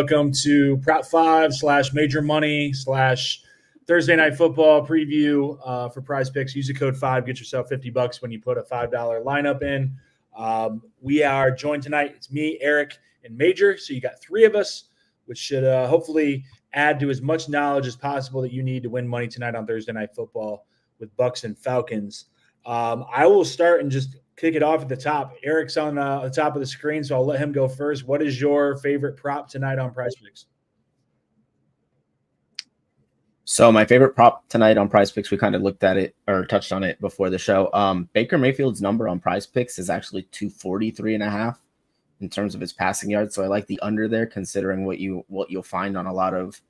Welcome to Prop 5 / Major Money / Thursday Night Football preview for Prize Picks. Use the code 5, get yourself $50 when you put a $5 lineup in. We are joined tonight. It's me, Eric, and Major. So you got three of us, which should hopefully add to as much knowledge as possible that you need to win money tonight on Thursday Night Football with Bucs and Falcons. I will start and just kick it off at the top. Eric's on the top of the screen, so I'll let him go first. What is your favorite prop tonight on Prize Picks? So my favorite prop tonight on Prize Picks, we kind of looked at it or touched on it before the show. Baker Mayfield's number on Prize Picks is actually 243.5 in terms of his passing yards. So I like the under there, considering what you'll find on a lot of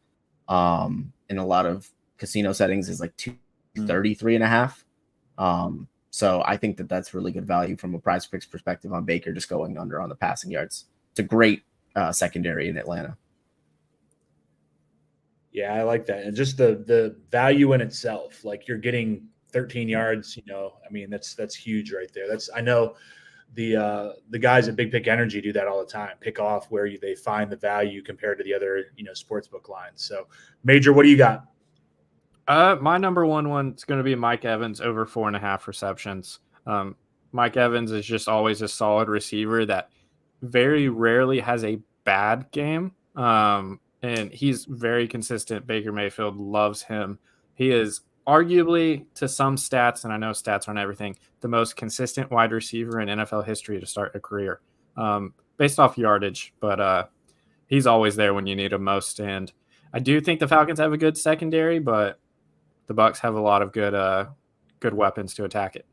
in a lot of casino settings is like 233.5. So I think that that's really good value from a Prize Picks perspective on Baker, just going under on the passing yards. It's a great secondary in Atlanta. Yeah, I like that. And just the value in itself, like you're getting 13 yards, I mean, that's huge right there. I know the guys at Big Pick Energy do that all the time, pick off where they find the value compared to the other, sportsbook lines. So Major, what do you got? My number one is going to be Mike Evans over 4.5 receptions. Mike Evans is just always a solid receiver that very rarely has a bad game. And he's very consistent. Baker Mayfield loves him. He is arguably, to some stats, and I know stats aren't everything, the most consistent wide receiver in NFL history to start a career, based off yardage. But he's always there when you need him most. And I do think the Falcons have a good secondary, but the Bucs have a lot of good weapons to attack it.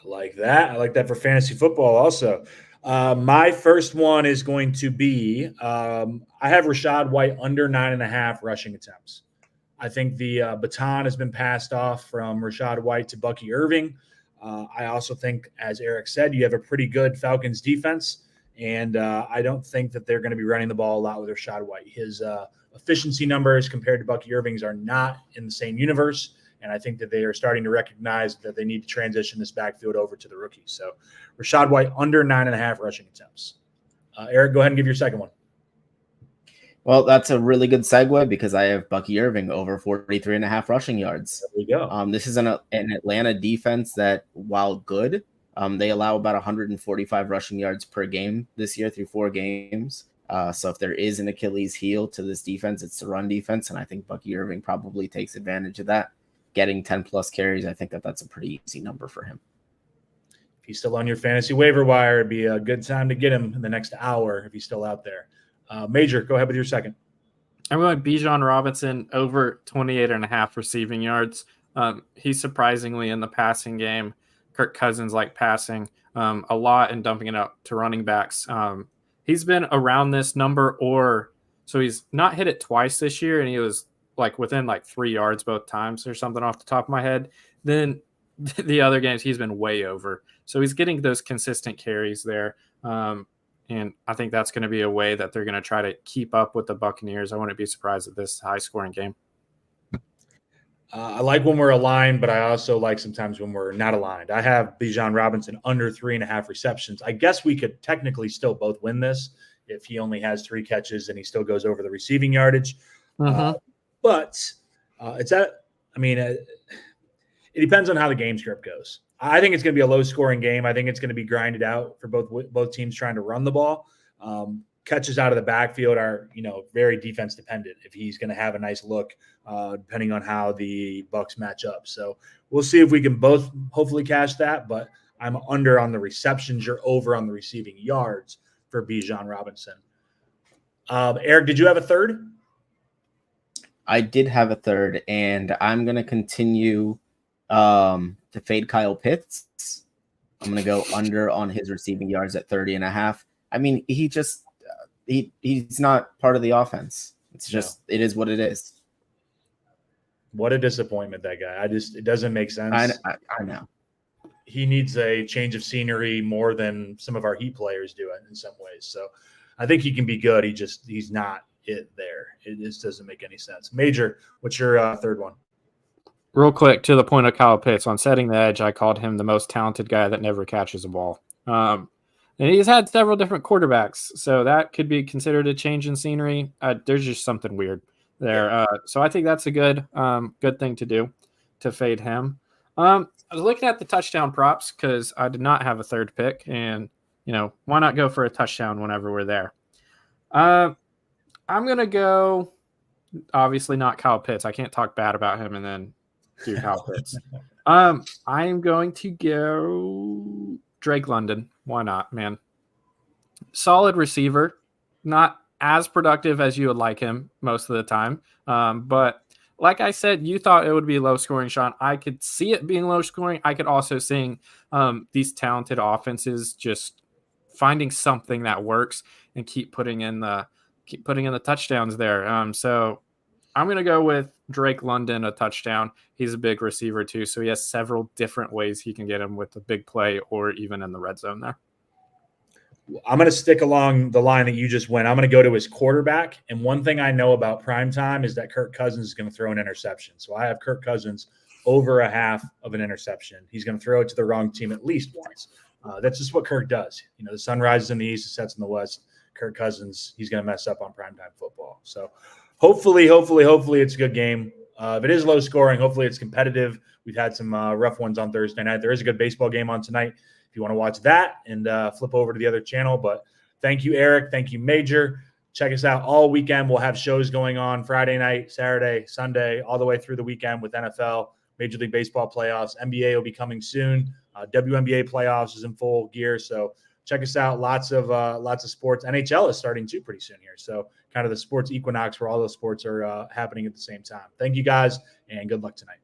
I like that. I like that for fantasy football also. My first one is going to be I have Rachaad White under 9.5 rushing attempts. I think the baton has been passed off from Rachaad White to Bucky Irving. I also think, as Eric said, you have a pretty good Falcons defense, and I don't think that they're going to be running the ball a lot with Rachaad White. His efficiency numbers compared to Bucky Irving's are not in the same universe, and I think that they are starting to recognize that they need to transition this backfield over to the rookie. So Rachaad White under 9.5 rushing attempts. Eric, go ahead and give your second one. Well, that's a really good segue because I have Bucky Irving over 43.5 rushing yards. There you go. This is an Atlanta defense that, while good, they allow about 145 rushing yards per game this year through 4 games. So if there is an Achilles heel to this defense, it's the run defense, and I think Bucky Irving probably takes advantage of that. Getting 10-plus carries, I think that's a pretty easy number for him. If he's still on your fantasy waiver wire, it'd be a good time to get him in the next hour if he's still out there. Major, go ahead with your second. I'm going Bijan Robinson over 28.5 receiving yards. He's surprisingly in the passing game. Kirk Cousins like passing a lot and dumping it out to running backs. He's been around this number, so he's not hit it twice this year, and he was within 3 yards both times or something off the top of my head. Then the other games he's been way over. So he's getting those consistent carries there. And I think that's going to be a way that they're going to try to keep up with the Buccaneers. I wouldn't be surprised at this high-scoring game. I like when we're aligned, but I also like sometimes when we're not aligned. I have Bijan Robinson under 3.5 receptions. I guess we could technically still both win this if he only has 3 catches and he still goes over the receiving yardage. But it depends on how the game script goes. I think it's going to be a low-scoring game. I think it's going to be grinded out for both teams trying to run the ball. Catches out of the backfield are, very defense dependent. If he's going to have a nice look, depending on how the Bucs match up. So we'll see if we can both hopefully cash that. But I'm under on the receptions. You're over on the receiving yards for Bijan Robinson. Eric, did you have a third? I did have a third, and I'm going to continue to fade Kyle Pitts. I'm going to go under on his receiving yards at 30.5. I mean, he's not part of the offense. It's just, It is what it is. What a disappointment, that guy. It doesn't make sense. I know. He needs a change of scenery more than some of our Heat players do it in some ways. So I think he can be good. He's not it there. It just doesn't make any sense. Major, what's your third one? Real quick, to the point of Kyle Pitts, on setting the edge, I called him the most talented guy that never catches a ball. And he's had several different quarterbacks, so that could be considered a change in scenery. There's just something weird there. So I think that's a good thing to do, to fade him. I was looking at the touchdown props because I did not have a third pick, and why not go for a touchdown whenever we're there? I'm gonna go. Obviously, not Kyle Pitts. I can't talk bad about him and then do Kyle Pitts. I'm going to go Drake London. Why not, man? Solid receiver, not as productive as you would like him most of the time. But like I said, you thought it would be low scoring, Sean. I could see it being low scoring. I could also see these talented offenses just finding something that works and keep putting in the touchdowns there. So I'm going to go with Drake London, a touchdown. He's a big receiver too, so he has several different ways he can get him with a big play or even in the red zone there. I'm going to stick along the line that you just went. I'm going to go to his quarterback. And one thing I know about primetime is that Kirk Cousins is going to throw an interception. So I have Kirk Cousins over a half of an interception. He's going to throw it to the wrong team at least once. That's just what Kirk does. The sun rises in the east, it sets in the west. Kirk Cousins, he's going to mess up on primetime football. So hopefully it's a good game. If it is low scoring, hopefully it's competitive. We've had some rough ones on Thursday night. There is a good baseball game on tonight if you want to watch that, and flip over to the other channel. But thank you, Eric. Thank you, Major. Check us out all weekend. We'll have shows going on Friday night, Saturday, Sunday, all the way through the weekend with NFL, Major League Baseball playoffs. NBA will be coming soon. WNBA playoffs is in full gear. So check us out. Lots of sports. NHL is starting too pretty soon here. So kind of the sports equinox where all those sports are happening at the same time. Thank you guys, and good luck tonight.